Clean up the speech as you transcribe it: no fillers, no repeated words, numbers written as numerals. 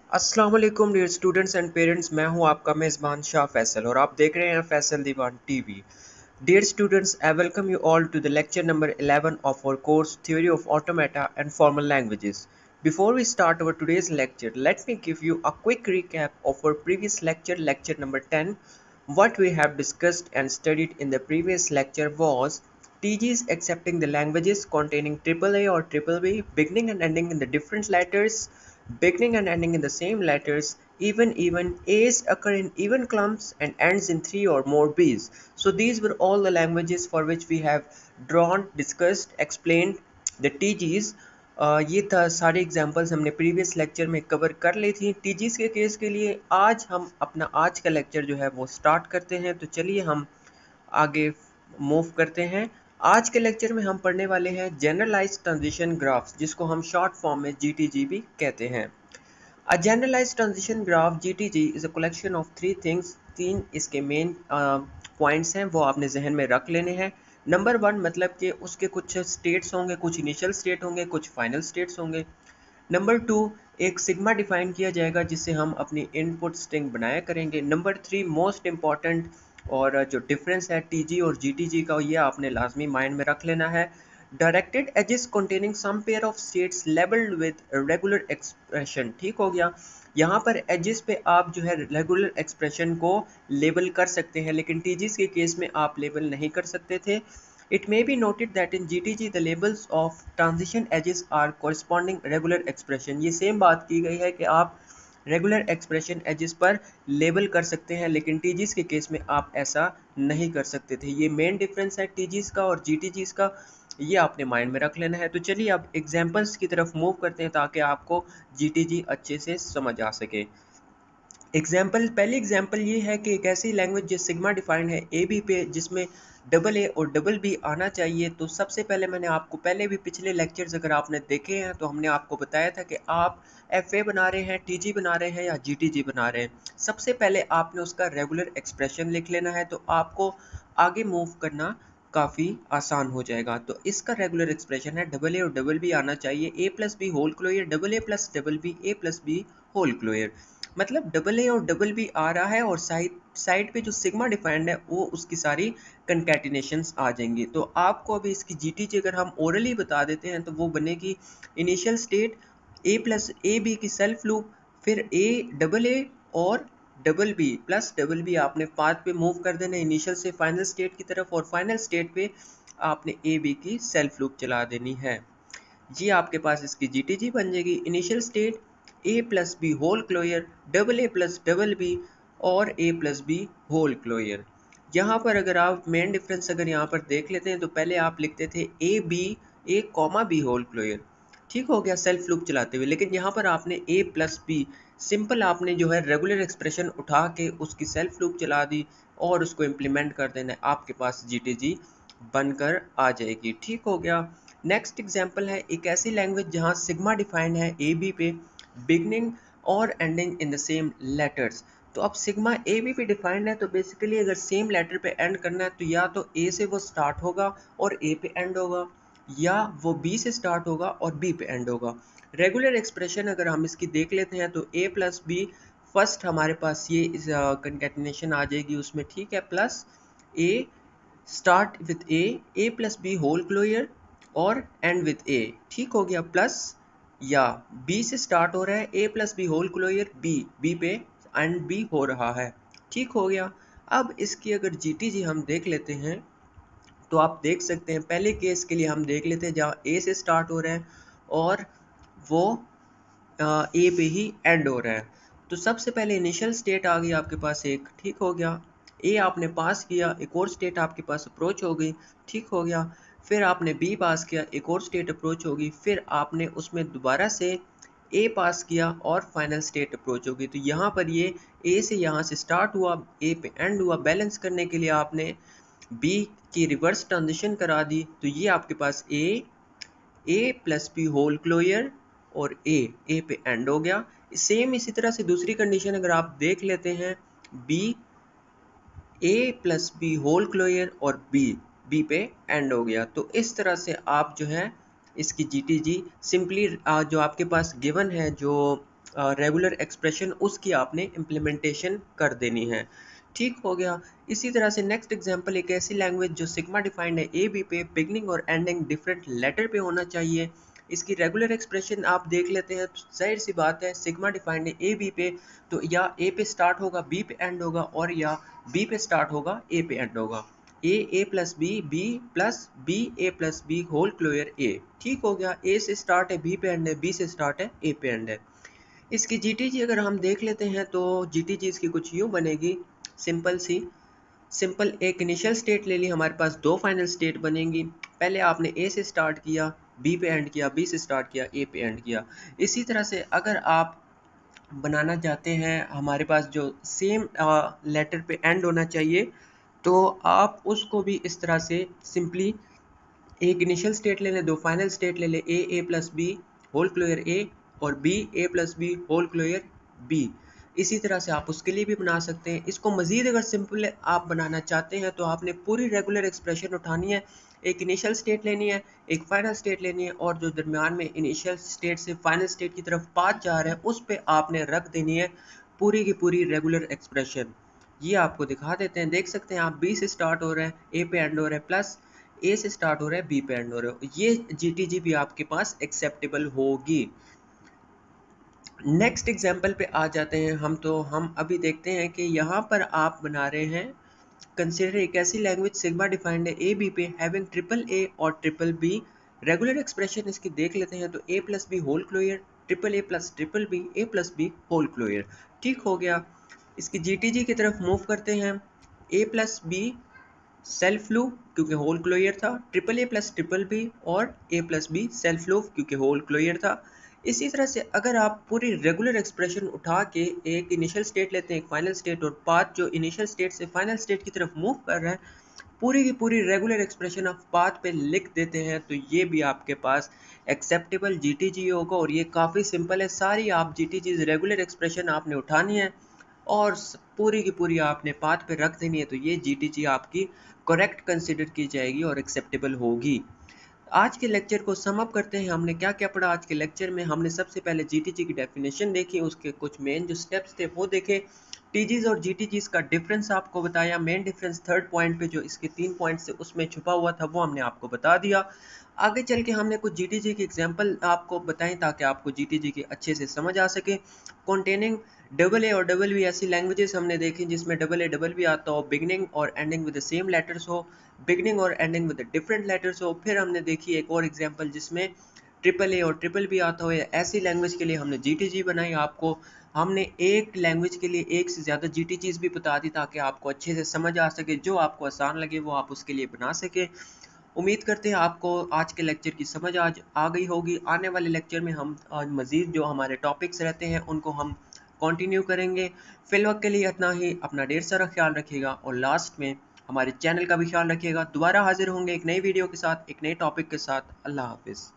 अस्सलाम वालेकुम dear students and parents. मैं हूं आपका मेज़बान शाह फैसल और आप देख रहे हैं Faisal Diwan TV. Dear students, I welcome you all to the lecture number 11 of our course Theory of Automata and Formal Languages. Before we start our today's lecture, let me give you a quick recap of our previous lecture, lecture number 10. What we have discussed and studied in the previous lecture was TGs accepting the languages containing AAA or BBB, beginning and ending in the different letters, beginning and ending in the same letters, even A's occur in even clumps and ends in 3 or more B's. So these were all the languages for which we have drawn, discussed, explained the TGs. ये था सारे examples हमने previous lecture में cover कर ली थी। टीजीज के case के लिए आज हम अपना आज का लेक्चर जो है वो स्टार्ट करते हैं। तो चलिए हम आगे मूव करते हैं। आज के लेक्चर में हम पढ़ने वाले हैं जनरलाइज्ड ट्रांजिशन ग्राफ्स, जिसको हम शॉर्ट फॉर्म में जीटीजी भी कहते हैं। A generalized transition graph GTG is a collection of three things. तीन इसके मेन पॉइंट्स हैं, वो आपने जहन में रख लेने हैं। नंबर वन, मतलब कि उसके कुछ स्टेट्स होंगे, कुछ इनिशियल स्टेट होंगे, कुछ फाइनल स्टेट्स होंगे। नंबर टू, एक सिग्मा डिफाइन किया जाएगा जिससे हम अपनी इनपुट स्ट्रिंग बनाया करेंगे। नंबर थ्री, मोस्ट इंपॉर्टेंट और जो डिफरेंस है टीजी और जीटीजी का, ये आपने लाजमी माइंड में रख लेना है। Directed edges containing some pair of states labelled with regular expression. ठीक हो गया। यहाँ पर एजेस पे आप जो है रेगुलर एक्सप्रेशन को लेबल कर सकते हैं, लेकिन टीजीज के केस में आप लेबल नहीं कर सकते थे। It may be noted that in GTG the labels of transition edges are corresponding regular expression. ये सेम बात की गई है कि आप रेगुलर एक्सप्रेशन एजेस पर लेबल कर सकते हैं, लेकिन टीजीज के केस में आप ऐसा नहीं कर सकते थे। ये मेन डिफरेंस है टीजीज का और जीटीजीज का, ये आपने माइंड में रख लेना है। तो चलिए अब एग्जांपल्स की तरफ मूव करते हैं ताकि आपको जीटीजी अच्छे से समझ आ सके। पहली एग्जाम्पल ये है कि एक ऐसी लैंग्वेज जो सिग्मा डिफाइंड है ए बी पे, जिसमें डबल ए और डबल बी आना चाहिए। तो सबसे पहले मैंने आपको पहले भी पिछले लेक्चर्स अगर आपने देखे हैं तो हमने आपको बताया था कि आप एफ ए बना रहे हैं, टी जी बना रहे हैं या जी टी जी बना रहे हैं। सबसे पहले आपने उसका रेगुलर एक्सप्रेशन लिख लेना है, तो आपको आगे मूव करना काफ़ी आसान हो जाएगा। तो इसका रेगुलर एक्सप्रेशन है डबल ए और डबल बी आना चाहिए, A plus B whole closure, double A plus double B, A plus B whole closure. मतलब डबल ए और डबल बी आ रहा है और साइड पे जो सिग्मा डिफाइंड है वो उसकी सारी कंकैटिनेशंस आ जाएंगी। तो आपको अभी इसकी जीटीजी अगर हम ओरली बता देते हैं तो वो बनेगी initial state A plus A B की सेल्फ लूप, फिर ए और double B plus double B आपने पाथ पे मूव कर देना इनिशियल से फाइनल स्टेट की तरफ, और फाइनल स्टेट पे आपने ए बी की सेल्फ लूप चला देनी है। ये आपके पास इसकी जीटीजी बन जाएगी। Initial state A plus B whole closure, double A plus double B और A plus B whole closure. यहाँ पर अगर आप मेन डिफरेंस अगर यहाँ पर देख लेते हैं तो पहले आप लिखते थे ए कॉमा बी होल क्लोयर, ठीक हो गया सेल्फ लूप चलाते हुए। लेकिन यहाँ पर आपने ए प्लस बी सिंपल आपने जो है रेगुलर एक्सप्रेशन उठा के उसकी सेल्फ लूप चला दी और उसको इम्प्लीमेंट कर देना है, आपके पास जीटीजी बनकर आ जाएगी। ठीक हो गया। नेक्स्ट एग्जांपल है एक ऐसी लैंग्वेज जहां सिग्मा डिफाइंड है ए बी पे, बिगनिंग और ending in the same letters. तो अब सिग्मा ए बी पे डिफाइंड है, तो बेसिकली अगर सेम लेटर पे एंड करना है तो या तो ए से वो स्टार्ट होगा और ए पे एंड होगा, या वो बी से स्टार्ट होगा और बी पे एंड होगा। रेगुलर एक्सप्रेशन अगर हम इसकी देख लेते हैं तो ए प्लस बी फर्स्ट हमारे पास ये कंकैटिनेशन आ जाएगी उसमें, ठीक है, plus A start with A plus B whole closure और एंड विथ ए, ठीक हो गया, प्लस या बी से स्टार्ट हो रहा है A plus B whole closure, B पे एंड बी हो रहा है, ठीक हो गया। अब इसकी अगर जीटीजी हम देख लेते हैं तो आप देख सकते हैं पहले केस के लिए हम देख लेते हैं जहाँ ए से स्टार्ट हो रहा है और वो ए पे ही एंड हो रहा है। तो सबसे पहले इनिशियल स्टेट आ गई आपके पास एक, ठीक हो गया, ए आपने पास किया, एक और स्टेट आपके पास अप्रोच हो गई, ठीक हो गया, फिर आपने बी पास किया, एक और स्टेट अप्रोच होगी, फिर आपने उसमें दोबारा से ए पास किया और फाइनल स्टेट अप्रोच होगी। तो यहाँ पर ये ए से यहाँ से स्टार्ट हुआ, ए पे एंड हुआ, बैलेंस करने के लिए आपने बी की रिवर्स ट्रांजिशन करा दी। तो ये आपके पास ए प्लस बी होल क्लोयर और ए पे एंड हो गया। सेम इसी तरह से दूसरी कंडीशन अगर आप देख लेते हैं, B A plus B whole closure और बी पे एंड हो गया। तो इस तरह से आप जो है इसकी जीटीजी सिंपली जो आपके पास गिवन है जो रेगुलर एक्सप्रेशन उसकी आपने इम्प्लीमेंटेशन कर देनी है। ठीक हो गया। इसी तरह से नेक्स्ट एग्जांपल एक ऐसी लैंग्वेज जो सिग्मा डिफाइंड है ए बी पे, बिगनिंग और एंडिंग डिफरेंट लेटर पे होना चाहिए। इसकी रेगुलर एक्सप्रेशन आप देख लेते हैं। जाहिर सी बात है सिग्मा डिफाइंड है ए बी पे, तो या ए पे स्टार्ट होगा बी पे एंड होगा, और या बी पे स्टार्ट होगा ए पे एंड होगा। ए plus B plus B A plus B whole closure ए। ठीक हो गया। ए से स्टार्ट है बी पे एंड है, बी से स्टार्ट है ए पे एंड है। इसकी जीटीजी अगर हम देख लेते हैं तो जीटीजी इसकी कुछ यूँ बनेगी, सिंपल सी। सिंपल एक इनिशियल स्टेट ले ली, हमारे पास दो फाइनल स्टेट बनेंगी। पहले आपने ए से स्टार्ट किया, बी पे एंड किया, बी से स्टार्ट किया, ए पे एंड किया। इसी तरह से अगर आप बनाना चाहते हैं, हमारे पास जो सेम लेटर पे एंड होना चाहिए, तो आप उसको भी इस तरह से सिंपली एक इनिशियल स्टेट ले लें, दो फाइनल स्टेट ले लें, A plus B whole closure A, और B A plus B whole closure B. इसी तरह से आप उसके लिए भी बना सकते हैं। इसको मज़ीद अगर सिंपल आप बनाना चाहते हैं तो आपने पूरी रेगुलर एक्सप्रेशन उठानी है, एक इनिशियल स्टेट लेनी है, एक फाइनल स्टेट लेनी है, और जो दरमियान में इनिशियल स्टेट से फाइनल स्टेट की तरफ पाथ जा रहा है उस पर आपने रख देनी है पूरी की पूरी रेगुलर एक्सप्रेशन। ये आपको दिखा देते हैं, देख सकते हैं आप, बी से स्टार्ट हो रहा है, ए पे एंड हो रहा है, प्लस ए से स्टार्ट हो रहा है, बी पे एंड हो रहा है। ये जीटीजी भी आपके पास एक्सेप्टेबल होगी। नेक्स्ट एग्जाम्पल पे आ जाते हैं हम। तो हम अभी देखते हैं कि यहाँ पर आप बना रहे हैं, कंसिडर एक ऐसी लैंग्वेज सिग्मा डिफाइंड है ए बी पे हैविंग ट्रिपल ए और ट्रिपल बी। रेगुलर एक्सप्रेशन इसकी देख लेते हैं तो A plus B whole closure, triple A plus triple B, A plus B whole closure. ठीक हो गया। इसकी जीटीजी की तरफ मूव करते हैं। A plus B self loop क्योंकि होल क्लोयर था, triple A plus triple B, और A plus B self loop क्योंकि होल क्लोयर था। इसी तरह से अगर आप पूरी रेगुलर एक्सप्रेशन उठा के एक इनिशियल स्टेट लेते हैं, एक फाइनल स्टेट, और पाथ जो इनिशियल स्टेट से फाइनल स्टेट की तरफ मूव कर रहा है, पूरी की पूरी रेगुलर एक्सप्रेशन आप पाथ पे लिख देते हैं, तो ये भी आपके पास एक्सेप्टेबल जीटीजी होगा। और ये काफ़ी सिंपल है। सारी आप जीटीजी रेगुलर एक्सप्रेशन आपने उठानी है और पूरी की पूरी आपने पाथ पे रख देनी है, तो ये जीटीजी आपकी करेक्ट कंसिडर की जाएगी और एक्सेप्टेबल होगी। आज के लेक्चर को सम अप करते हैं। हमने क्या क्या पढ़ा आज के लेक्चर में? हमने सबसे पहले जीटीजी की डेफिनेशन देखी, उसके कुछ मेन जो स्टेप्स थे वो देखे, टीजीज और जीटीजीज का डिफरेंस आपको बताया, मेन डिफरेंस थर्ड पॉइंट पे जो इसके 3 पॉइंट से उसमें छुपा हुआ था वो हमने आपको बता दिया। आगे चल के हमने कुछ जीटीजी की एग्जांपल आपको बताएं ताकि आपको जीटीजी की अच्छे से समझ आ सके। कॉन्टेनिंग डबल ए और डबल बी ऐसी लैंग्वेजेस हमने देखी जिसमें डबल ए डबल बी आता हो, बिगनिंग और ending with the same letters हो, बिगनिंग और एंडिंग विद डिफरेंट लेटर्स हो। फिर हमने देखी एक और एग्जांपल जिसमें ट्रिपल ए और ट्रिपल बी आता हो। ऐसी लैंग्वेज के लिए हमने जीटीजी बनाई। आपको हमने एक लैंग्वेज के लिए एक से ज़्यादा जीटीजीज भी बता दी ताकि आपको अच्छे से समझ आ सके, जो आपको आसान लगे वो आप उसके लिए बना सके। उम्मीद करते हैं आपको आज के लेक्चर की समझ आज आ गई होगी। आने वाले लेक्चर में हम मज़ीद जो हमारे टॉपिक्स रहते हैं उनको हम कंटिन्यू करेंगे। फिल वक्त के लिए इतना ही। अपना ढेर सारा ख्याल रखिएगा और लास्ट में हमारे चैनल का भी ख्याल रखिएगा। दोबारा हाजिर होंगे एक नई वीडियो के साथ, एक नए टॉपिक के साथ। अल्लाह हाफिज़।